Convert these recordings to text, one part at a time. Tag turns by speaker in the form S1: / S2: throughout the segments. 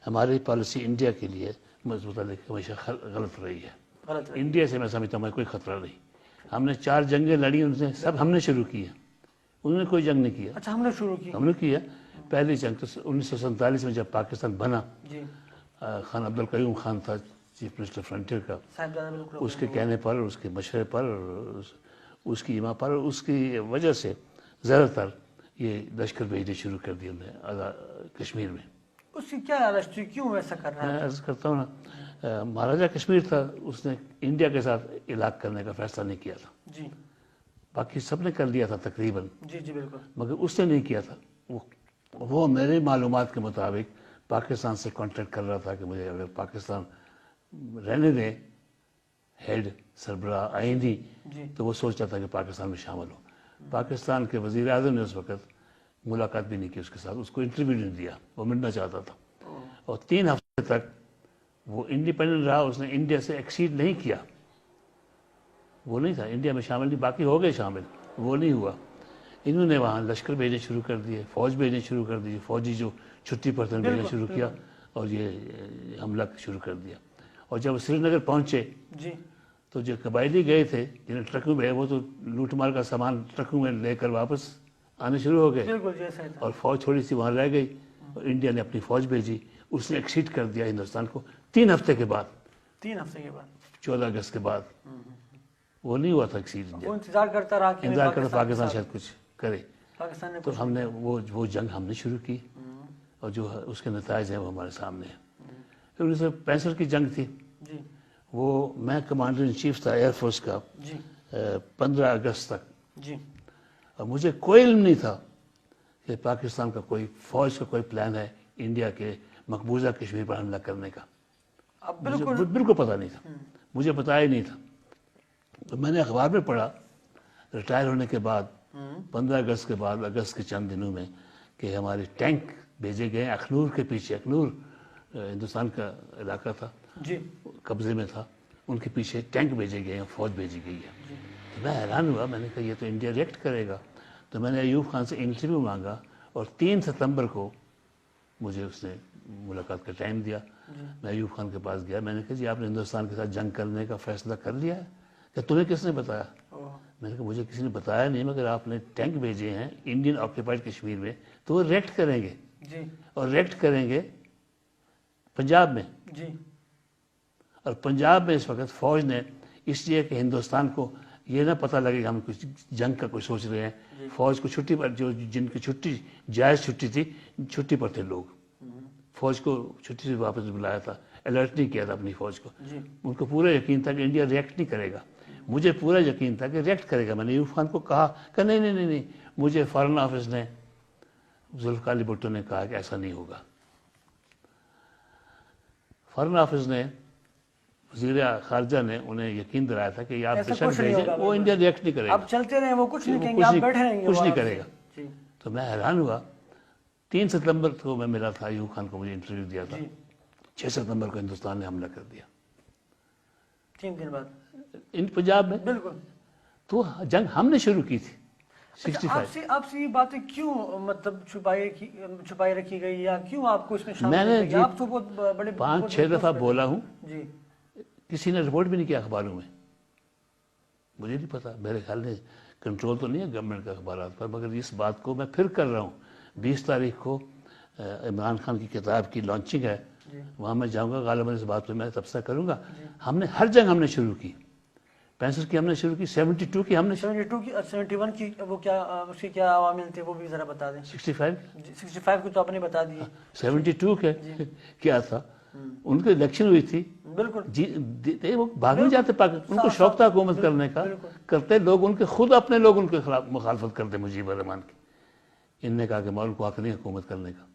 S1: ہماری policy India کے لیے متعلق ہمیشہ غلط رہی ہے. انڈیا سے میں سمجھتا ہوں کوئی خطرہ نہیں. ہم نے 4 جنگیں لڑی، ان سے سب ہم نے شروع کی ہیں، انہوں نے کوئی جنگ نہیں کیا.
S2: اچھا ہم نے شروع کی.
S1: ہم نے کیا. پہلی جنگ تو 1947 میں جب پاکستان بنا، خان عبدالقیوم خان تھا چیف منسٹر فرنٹیئر کا، اس کے کہنے پر، اس کے مشورے پر، اس کی ایما پر، اس کی وجہ سے زیادہ تر یہ لشکر بھیجنے شروع کر دیے انہوں نے کشمیر میں.
S2: اس کی کیا رجسٹ تھی، کیوں ویسا کر رہا ہے؟
S1: میں عرض کرتا ہوں نا، مہاراجہ کشمیر تھا، اس نے انڈیا کے ساتھ علاقہ کرنے کا فیصلہ نہیں کیا تھا.
S2: جی
S1: باقی سب نے کر لیا تھا تقریباً.
S2: جی جی بالکل.
S1: مگر اس نے نہیں کیا تھا. وہ میرے معلومات کے مطابق پاکستان سے کانٹیکٹ کر رہا تھا کہ مجھے اگر پاکستان رہنے دیں ہیڈ سربراہ آئینی، تو وہ سوچتا تھا کہ پاکستان میں شامل ہو. پاکستان کے وزیر اعظم نے اس وقت ملاقات بھی نہیں کی اس کے ساتھ، اس کو انٹرویو نہیں دیا، وہ ملنا چاہتا تھا. اور 3 ہفتے تک وہ انڈیپینڈنٹ رہا، اس نے انڈیا سے ایکسیڈ نہیں کیا. وہ نہیں تھا انڈیا میں شامل، نہیں، باقی ہو گئے شامل، وہ نہیں ہوا. انہوں نے وہاں لشکر بھیجنے شروع کر دیے، فوج بھیجنے شروع کر دی، فوجی جو چھٹی پر تھے بھیجنا شروع کیا، اور یہ حملہ شروع کر دیا. اور جب سری نگر پہنچے تو جو قبائلی گئے تھے جنہیں ٹرکوں میں، وہ تو لوٹ مار کا سامان ٹرکوں میں لے کر واپس آنے شروع ہو گئے، اور فوج تھوڑی سی وہاں رہ گئی، اور انڈیا نے اپنی فوج بھیجی. اس نے ایکسیڈ کر دیا ہندوستان کو 3 ہفتے کے بعد.
S2: 3 ہفتے کے بعد
S1: 14 اگست کے بعد وہ نہیں ہوا تھا ایکسیڈ.
S2: وہ انتظار کرتا رہا کہ
S1: پاکستان شاید کچھ کرے.
S2: پاکستان نے
S1: تو ہم نے وہ جنگ ہم نے شروع کی، اور جو اس کے نتائج ہیں وہ ہمارے سامنے ہیں. پھر 1965 کی جنگ تھی، وہ میں کمانڈر ان چیف تھا ایئر فورس کا 15 اگست تک، اور مجھے کوئی علم نہیں تھا کہ پاکستان کا کوئی فوج کا کوئی پلان ہے انڈیا کے مقبوضہ کشمیر پر حملہ کرنے کا. بالکل پتہ نہیں تھا، مجھے بتایا ہی نہیں تھا. تو میں نے اخبار میں پڑھا ریٹائر ہونے کے بعد 15 اگست کے بعد، اگست کے چند دنوں میں، کہ ہمارے ٹینک بھیجے گئے اخنور کے پیچھے. اخنور ہندوستان کا علاقہ تھا، قبضے میں تھا، ان کے پیچھے ٹینک بھیجے گئے ہیں، فوج بھیجی گئی ہے. تو میں حیران ہوا، میں نے کہا یہ تو انڈیا ریئیکٹ کرے گا. تو میں نے ایوب خان سے انٹرویو مانگا، اور 3 ستمبر کو مجھے اس نے ملاقات کا ٹائم دیا. میں ایوب خان کے پاس گیا، میں نے کہا جی آپ نے ہندوستان کے ساتھ جنگ کرنے کا فیصلہ کر لیا ہے؟ کہ تمہیں کس نے بتایا؟ میں نے کہا مجھے کسی نے بتایا نہیں، مگر آپ نے ٹینک بھیجے ہیں انڈین آکوپائڈ کشمیر میں، تو وہ ریئیکٹ کریں گے، اور ریئیکٹ کریں گے پنجاب میں. اور پنجاب میں اس وقت فوج نے، اس لیے کہ ہندوستان کو یہ نہ پتہ لگے کہ ہم کچھ جنگ کا کوئی سوچ رہے ہیں، فوج کو چھٹی پر، جو جن کی چھٹی جائز چھٹی تھی، چھٹی پر تھے لوگ، فوج کو چھٹی سے واپس بلایا تھا، الرٹ نہیں کیا تھا اپنی فوج کو. ان کو پورا یقین تھا کہ انڈیا ریئیکٹ نہیں کرے گا. مجھے پورا یقین تھا کہ ریئیکٹ کرے گا. میں نے ایوب خان کو کہا کہ نہیں، مجھے فارن آفس نے، ذوالفقار علی بھٹو نے کہا کہ ایسا نہیں ہوگا. فارن آفس نے، وزیر خارجہ نے انہیں یقین دلایا تھا کہ آپ بشک بھیجیں، وہ انڈیا ریئیکٹ نہیں کرے گا.
S2: آپ چلتے رہیں، وہ کچھ نہیں کہیں گے، آپ بیٹھے رہیں گے،
S1: کچھ نہیں کرے گا. تو میں حیران ہوا. 3 ستمبر کو میں ملا تھا ایوب خان کو، مجھے انٹرویو دیا تھا. 6 ستمبر کو ہندوستان نے حملہ کر دیا،
S2: 3 دن بعد
S1: پنجاب میں.
S2: بالکل.
S1: تو جنگ ہم نے شروع کی تھی. 65
S2: آپ سے یہ باتیں کیوں مطلب چھپائی رکھی گئی، یا کیوں آپ کو اس میں شامل
S1: میں نے
S2: کیا؟ آپ تو بہت بڑے
S1: 5-6 دفعہ بولا ہوں، کسی نے رپورٹ بھی نہیں کیا اخباروں میں. مجھے نہیں پتا، میرے خیال میں کنٹرول تو نہیں ہے گورنمنٹ کا اخبارات پر. مگر اس بات کو میں پھر کر رہا ہوں. 20 تاریخ کو عمران خان کی کتاب کی لانچنگ ہے، وہاں میں جاؤں گا، غالباً اس بات پہ میں تبصرہ کروں گا. ہم نے ہر جنگ ہم نے شروع کی. 65 کی ہم نے شروع کی، 72 کی ہم نے
S2: 72 کی، 71 کی وہ کیا، اس کے کیا عوامل تھے وہ بھی ذرا بتا دیں. 65 کو تو آپ نے بتا دی.
S1: 72 کے کیا تھا، ان کی الیکشن ہوئی تھی. بالکل. وہ بھاگ نہیں جاتے پاکستان، ان کو شوق تھا حکومت کرنے کا، کرتے لوگ ان کے خود اپنے لوگ ان کے خلاف مخالفت کرتے مجیب الرحمان کی. ان نے کہا کہ مولوی کو حق نہیں حکومت کرنے کا.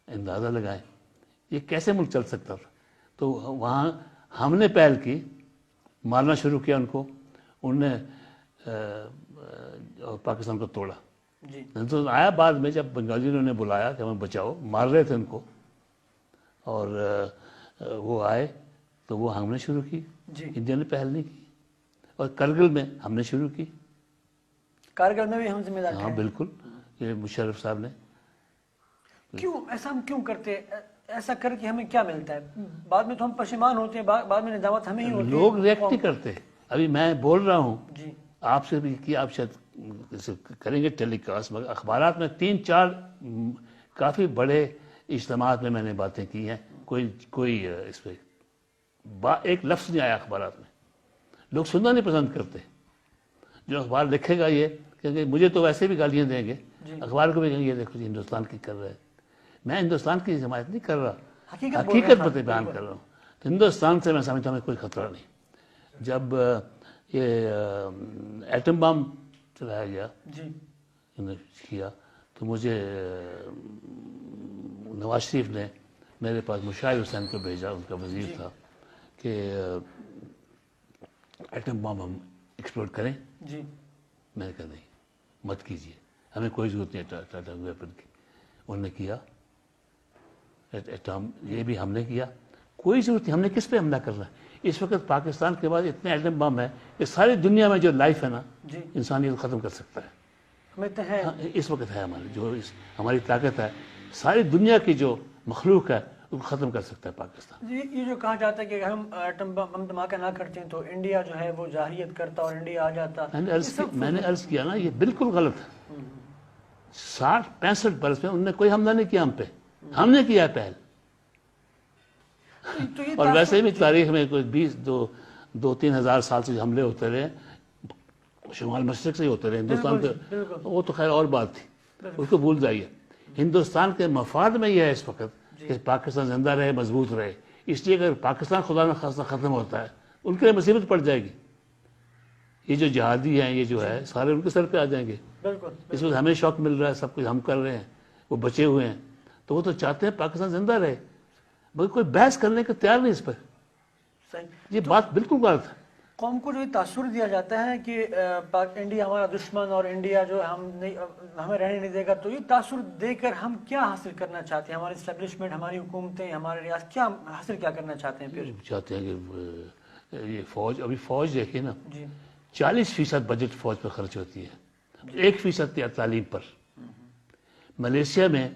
S1: اندازہ لگائیں یہ کیسے ملک چل سکتا تھا. تو وہاں ہم نے پہل کی، مارنا شروع کیا ان کو. انہوں نے پاکستان کو توڑا. تو آیا بعد میں جب بنگالیوں نے بلایا کہ ہمیں بچاؤ، مار رہے تھے ان کو، اور وہ آئے تو وہ ہم نے شروع کی. انڈیا نے پہل نہیں کی. اور کرگل میں ہم نے شروع کی.
S2: کارگل میں بھی ہم ذمہ دار ہیں.
S1: ہاں بالکل، یہ مشرف صاحب نے.
S2: کیوں ایسا ہم کیوں کرتے؟ ایسا کر کے ہمیں کیا ملتا ہے؟ بعد میں تو ہم پشیمان ہوتے ہیں، بعد میں ندامت ہمیں ہی ہوتی ہے.
S1: لوگ ریئیکٹ نہیں کرتے. ابھی میں بول رہا ہوں
S2: جی
S1: آپ سے بھی کہ آپ شاید کریں گے ٹیلی کاسٹ، مگر اخبارات میں 3-4 کافی بڑے اجتماعات میں میں نے باتیں کی ہیں، کوئی اس پہ ایک لفظ نہیں آیا اخبارات میں. لوگ سننا نہیں پسند کرتے. جو اخبار لکھے گا یہ کہ مجھے تو ویسے بھی گالیاں دیں گے، اخبار کو بھی کہیں گے یہ دیکھو جی ہندوستان کی کر رہے ہیں. میں ہندوستان کی حمایت نہیں کر رہا، حقیقت بیان کر رہا ہوں. ہندوستان سے میں سمجھتا ہوں کوئی خطرہ نہیں. جب یہ ایٹم بم چلایا گیا کیا تو مجھے نواز شریف نے میرے پاس مشاہد حسین کو بھیجا، ان کا وزیر تھا، کہ ایٹم بم ہم ایکسپلوڈ کریں. میں نے کہا نہیں، مت کیجیے، ہمیں کوئی ضرورت نہیں ایٹم ویپن کی. انہوں نے کیا ایٹم، یہ بھی ہم نے کیا. کوئی ضرورت نہیں. ہم نے کس پہ حملہ کرنا ہے؟ اس وقت پاکستان کے بعد اتنے ایٹم بم ہے کہ ساری دنیا میں جو لائف ہے نا انسانیت ختم کر سکتا ہے. اس وقت ہے ہماری طاقت ہے، ساری دنیا کی جو مخلوق ہے اس کو ختم کر سکتا ہے پاکستان.
S2: یہ جو کہا جاتا ہے کہ ہم ایٹم بم دھماکہ نہ کرتے ہیں تو انڈیا جو ہے وہ جارحیت کرتا اور انڈیا آ جاتا.
S1: میں نے عرض کیا نا، یہ بالکل غلط ہے. 60-65 برس میں انہوں نے کوئی حملہ نہیں کیا ہم پہ، ہم نے کیا پہل. اور ویسے بھی تاریخ میں کوئی 2-3 ہزار سال سے حملے ہوتے رہے، شمال مشرق سے ہی ہوتے رہے ہندوستان پہ. وہ تو خیر اور بات تھی، اس کو بھول جائیے. ہندوستان کے مفاد میں یہ ہے اس وقت کہ پاکستان زندہ رہے، مضبوط رہے. اس لیے اگر پاکستان خدا نخواستہ ختم ہوتا ہے ان کے لیے مصیبت پڑ جائے گی. یہ جو جہادی ہیں یہ جو ہے سارے ان کے سر پہ آ جائیں گے. اس وقت ہمیں شوق مل رہا ہے، سب کچھ ہم کر رہے ہیں، وہ بچے ہوئے ہیں. تو وہ تو چاہتے ہیں پاکستان زندہ رہے، مگر کوئی بحث کرنے کو تیار نہیں اس پر. یہ بات بالکل غلط ہے.
S2: قوم کو جو تاثر دیا جاتا ہے کہ انڈیا ہمارا دشمن اور انڈیا جو ہمیں رہنے نہیں دے گا، تو یہ تاثر دے کر ہم کیا حاصل کرنا چاہتے ہیں؟ ہماری اسٹیبلشمنٹ، ہماری حکومتیں، ہمارے ریاست کیا حاصل کرنا چاہتے ہیں؟ پھر
S1: چاہتے ہیں کہ یہ ابھی فوج دیکھیے نا، 40% بجٹ فوج پر خرچ ہوتی ہے، 1% تعلیم پر. ملیشیا میں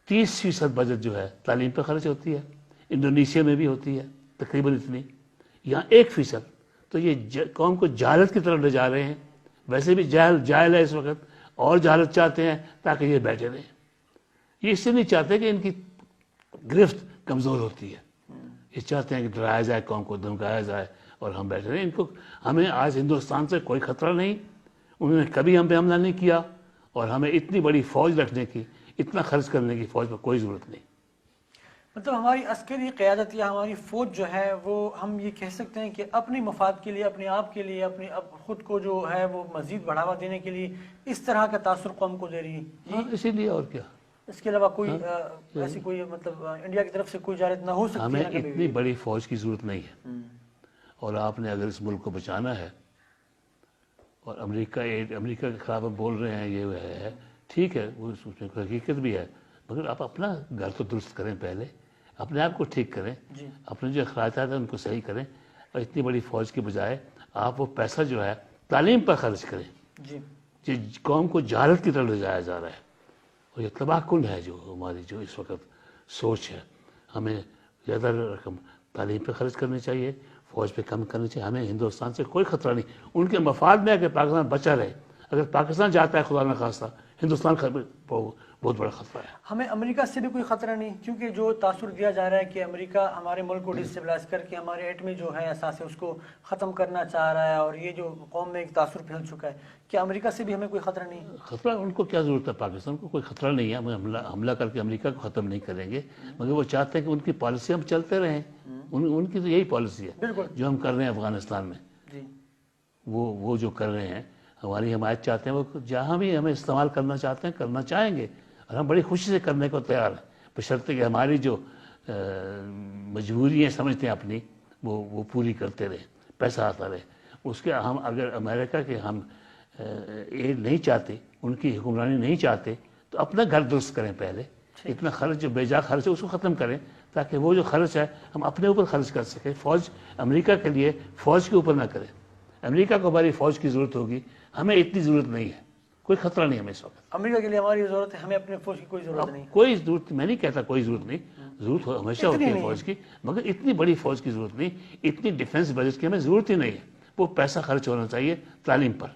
S1: 30% بجٹ جو ہے تعلیم پر خرچ ہوتی ہے، انڈونیشیا میں بھی ہوتی ہے تقریباً اتنی. یہاں 1%. تو یہ قوم کو جہالت کی طرف لے جا رہے ہیں. ویسے بھی جاہل ہے اس وقت، اور جہالت چاہتے ہیں تاکہ یہ بیٹھے رہیں. یہ اس سے نہیں چاہتے کہ ان کی گرفت کمزور ہوتی ہے، یہ چاہتے ہیں کہ ڈرایا جائے، قوم کو دھمکایا جائے اور ہم بیٹھے رہیں. ہمیں آج ہندوستان سے کوئی خطرہ نہیں، انہوں نے کبھی ہم پہ حملہ نہیں کیا، اور ہمیں اتنی بڑی فوج رکھنے کی، اتنا خرچ کرنے کی فوج پر کوئی ضرورت نہیں.
S2: مطلب ہماری عسکری قیادت یا ہماری فوج جو ہے وہ ہم یہ کہہ سکتے ہیں کہ اپنی مفاد کے لیے، اپنے آپ کے لیے، اپنی خود کو جو ہے وہ مزید بڑھاوا دینے کے لیے اس طرح کا تاثر قوم کو دے رہی ہے.
S1: اسی لیے اور کیا.
S2: اس کے علاوہ کوئی ایسی کوئی مطلب انڈیا کی طرف سے کوئی جارحیت نہ ہو سکتی.
S1: ہمیں اتنی بڑی فوج کی ضرورت نہیں ہے. اور آپ نے اگر اس ملک کو بچانا ہے، اور امریکہ کے خلاف بول رہے ہیں، یہ ہے ٹھیک ہے، اس میں کوئی حقیقت بھی ہے، مگر آپ اپنا گھر تو درست کریں، پہلے اپنے آپ کو ٹھیک کریں، اپنے جو اخراجات ہیں ان کو صحیح کریں. اور اتنی بڑی فوج کے بجائے آپ وہ پیسہ جو ہے تعلیم پر خرچ کریں. جی قوم کو جہالت کی طرف لے جایا جا رہا ہے، اور یہ تباہ کن ہے جو ہماری جو اس وقت سوچ ہے. ہمیں زیادہ رقم تعلیم پہ خرچ کرنی چاہیے، فوج پہ کم کرنی چاہیے. ہمیں ہندوستان سے کوئی خطرہ نہیں. ان کے مفاد میں ہے کہ پاکستان بچا رہے. اگر پاکستان جاتا ہے خدا نخواستہ، ہندوستان بہت بڑا خطرہ ہے.
S2: ہمیں امریکہ سے بھی کوئی خطرہ نہیں، کیونکہ جو تاثر دیا جا رہا ہے کہ امریکہ ہمارے ملک کو ڈسٹیبلائز کر کے ہمارے ایٹمی جو ہے اثاثے اس کو ختم کرنا چاہ رہا ہے، اور یہ جو قوم میں ایک تاثر پھیل چکا ہے. کیا امریکہ سے بھی ہمیں کوئی خطرہ نہیں؟
S1: خطرہ ان کو کیا ضرورت ہے؟ پاکستان کو کوئی خطرہ نہیں ہے. ہم حملہ کر کے امریکہ کو ختم نہیں کریں گے، مگر وہ چاہتے ہیں کہ ان کی پالیسی ہم چلتے رہیں. ان کی تو یہی پالیسی ہے جو ہم کر رہے ہیں افغانستان میں. وہ جو کر رہے ہیں ہماری حمایت چاہتے ہیں، وہ جہاں بھی ہمیں استعمال کرنا چاہتے ہیں کرنا چاہیں گے، اور ہم بڑی خوشی سے کرنے کو تیار ہیں، بشرطے کہ ہماری جو مجبوریاں سمجھتے ہیں اپنی وہ پوری کرتے رہے، پیسہ آتا رہے. اس کے ہم اگر امریکہ کے ہم ایڈ نہیں چاہتے، ان کی حکمرانی نہیں چاہتے، تو اپنا گھر درست کریں پہلے. اتنا خرچ جو بے جا خرچ ہے اس کو ختم کریں، تاکہ وہ جو خرچ ہے ہم اپنے اوپر خرچ کر سکیں. فوج امریکہ کے لیے فوج کے اوپر نہ کریں. امریکہ کو ہماری فوج کی ضرورت ہوگی، ہمیں اتنی ضرورت نہیں ہے. کوئی خطرہ نہیں ہمیں اس وقت.
S2: امریکہ کے لیے ہماری ضرورت ہے, ہمیں اپنے فوج کی کوئی ضرورت نہیں.
S1: کوئی ضرورت, میں نہیں کہتا کوئی ضرورت نہیں, ضرورت ہمیشہ ہوتی ہے فوج کی, مگر اتنی بڑی فوج کی ضرورت نہیں, اتنی ڈیفنس بجٹ کی ہمیں ضرورت ہی نہیں ہے. وہ پیسہ خرچ ہونا چاہیے تعلیم پر.